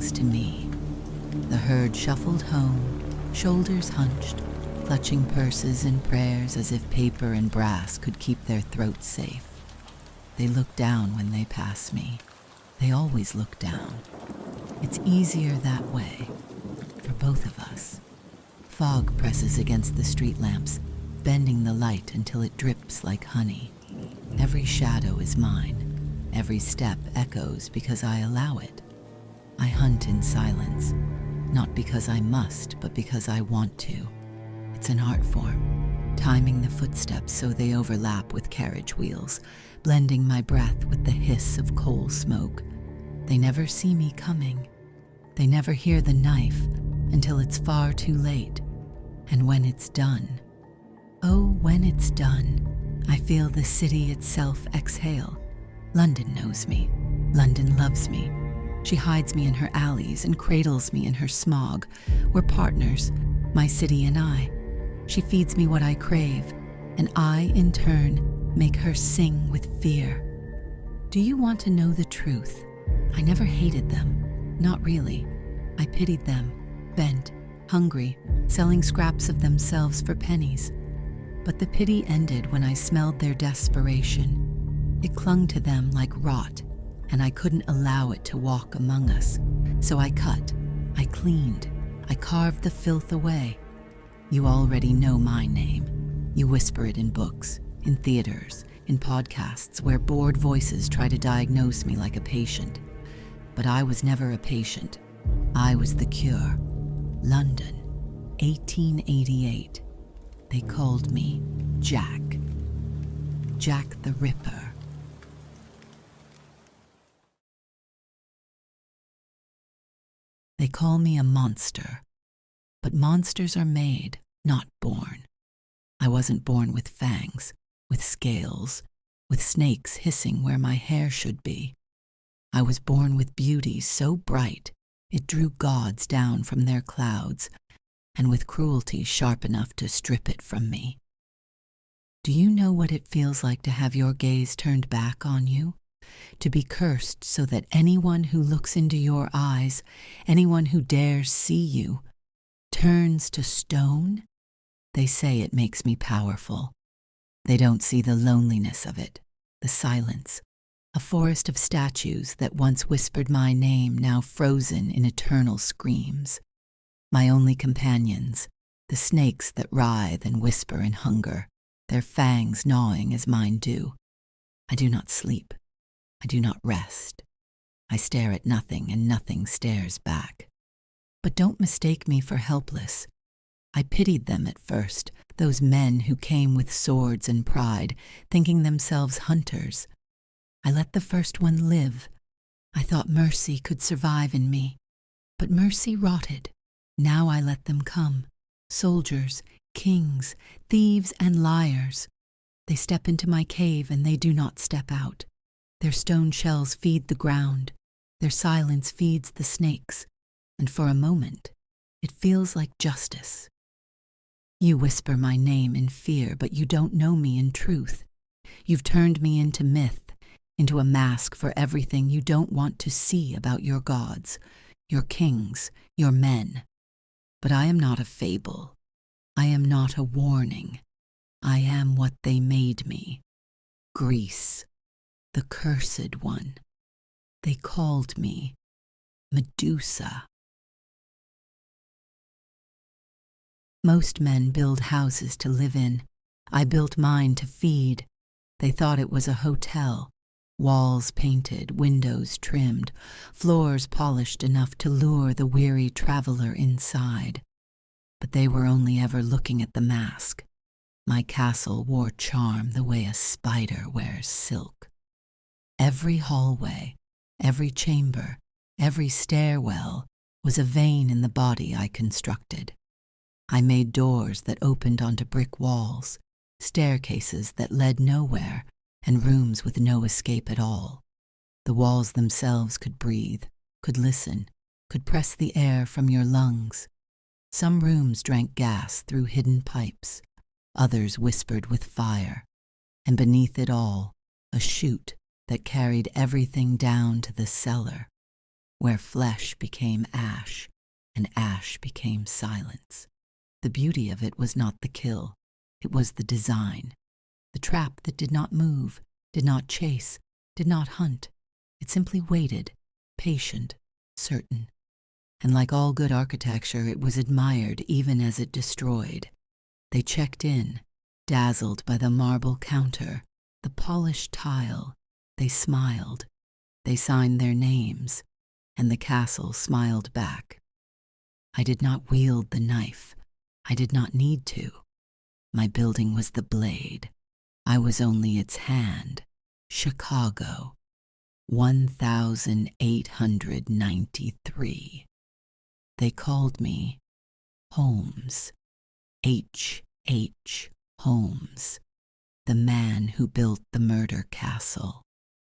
belongs to me. The herd shuffled home, shoulders hunched, clutching purses and prayers as if paper and brass could keep their throats safe. They look down when they pass me. They always look down. It's easier that way, for both of us. Fog presses against the street lamps, bending the light until it drips like honey. Every shadow is mine. Every step echoes because I allow it. I hunt in silence, not because I must, but because I want to. It's an art form, timing the footsteps so they overlap with carriage wheels, blending my breath with the hiss of coal smoke. They never see me coming. They never hear the knife until it's far too late. And when it's done, oh, when it's done, I feel the city itself exhale. London knows me. London loves me. She hides me in her alleys and cradles me in her smog. We're partners, my city and I. She feeds me what I crave, and I, in turn, make her sing with fear. Do you want to know the truth? I never hated them. Not really. I pitied them, bent, hungry, selling scraps of themselves for pennies. But the pity ended when I smelled their desperation. It clung to them like rot, and I couldn't allow it to walk among us. So I cut, I cleaned, I carved the filth away. You already know my name. You whisper it in books, in theaters, in podcasts where bored voices try to diagnose me like a patient. But I was never a patient. I was the cure. London, 1888. They called me Jack. Jack the Ripper. They call me a monster. But monsters are made, not born. I wasn't born with fangs, with scales, with snakes hissing where my hair should be. I was born with beauty so bright it drew gods down from their clouds, and with cruelty sharp enough to strip it from me. Do you know what it feels like to have your gaze turned back on you? To be cursed so that anyone who looks into your eyes, anyone who dares see you, turns to stone? They say it makes me powerful. They don't see the loneliness of it, the silence, a forest of statues that once whispered my name, now frozen in eternal screams. My only companions, the snakes that writhe and whisper in hunger, their fangs gnawing as mine do. I do not sleep. I do not rest. I stare at nothing and nothing stares back. But don't mistake me for helpless. I pitied them at first, those men who came with swords and pride, thinking themselves hunters. I let the first one live. I thought mercy could survive in me. But mercy rotted. Now I let them come. Soldiers, kings, thieves, and liars. They step into my cave and they do not step out. Their stone shells feed the ground. Their silence feeds the snakes. And for a moment, it feels like justice. You whisper my name in fear, but you don't know me in truth. You've turned me into myth, into a mask for everything you don't want to see about your gods, your kings, your men. But I am not a fable. I am not a warning. I am what they made me. Greece, the cursed one. They called me Medusa. Most men build houses to live in. I built mine to feed. They thought it was a hotel. Walls painted, windows trimmed, floors polished enough to lure the weary traveler inside. But they were only ever looking at the mask. My castle wore charm the way a spider wears silk. Every hallway, every chamber, every stairwell was a vein in the body I constructed. I made doors that opened onto brick walls, staircases that led nowhere, and rooms with no escape at all. The walls themselves could breathe, could listen, could press the air from your lungs. Some rooms drank gas through hidden pipes, others whispered with fire, and beneath it all, a chute that carried everything down to the cellar. where flesh became ash and ash became silence. The beauty of it was not the kill, it was the design. The trap that did not move, did not chase, did not hunt. It simply waited, patient, certain. And like all good architecture, it was admired even as it destroyed. They checked in, dazzled by the marble counter, the polished tile. They smiled. They signed their names, and the castle smiled back. I did not wield the knife. I did not need to. My building was the blade. I was only its hand. Chicago, 1893. They called me Holmes, H. Holmes, the man who built the murder castle.